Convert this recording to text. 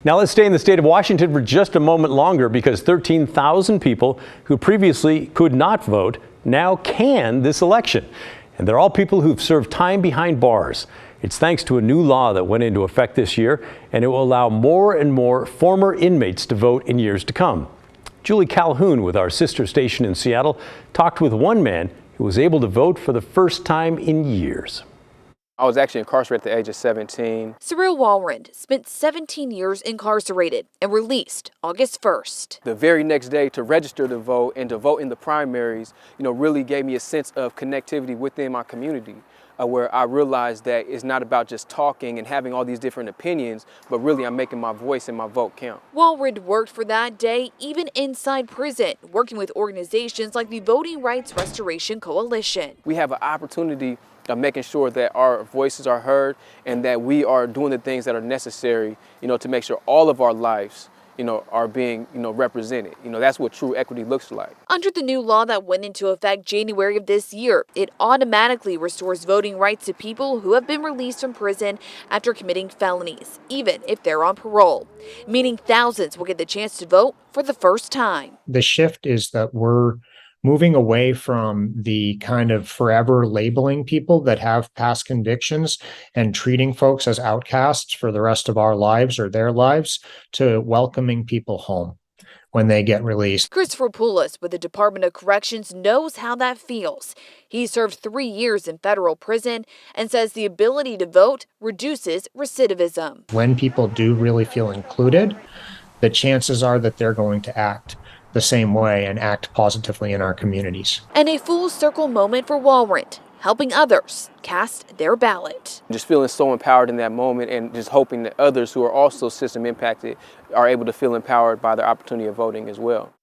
Now let's stay in the state of Washington for just a moment longer, because 13,000 people who previously could not vote now can this election. And they're all people who've served time behind bars. It's thanks to a new law that went into effect this year, and it will allow more and more former inmates to vote in years to come. Julie Calhoun, with our sister station in Seattle, talked with one man who was able to vote for the first time in years. I was actually incarcerated at the age of 17. Cyril Walrond spent 17 years incarcerated and released August 1st. The very next day, to register to vote and to vote in the primaries, really gave me a sense of connectivity within my community, where I realized that it's not about just talking and having all these different opinions, but really I'm making my voice and my vote count. Walrond worked for that day even inside prison, working with organizations like the Voting Rights Restoration Coalition. We have an opportunity of making sure that our voices are heard and that we are doing the things that are necessary, to make sure all of our lives, are being, represented. That's what true equity looks like. Under the new law that went into effect January of this year, it automatically restores voting rights to people who have been released from prison after committing felonies, even if they're on parole, meaning thousands will get the chance to vote for the first time. The shift is that we're moving away from the kind of forever labeling people that have past convictions and treating folks as outcasts for the rest of our lives or their lives, to welcoming people home when they get released. Christopher Poulos with the Department of Corrections knows how that feels. He served 3 years in federal prison and says the ability to vote reduces recidivism. When people do really feel included, the chances are that they're going to act the same way and act positively in our communities. And a full circle moment for Walrond, helping others cast their ballot. Just feeling so empowered in that moment, and just hoping that others who are also system impacted are able to feel empowered by the opportunity of voting as well.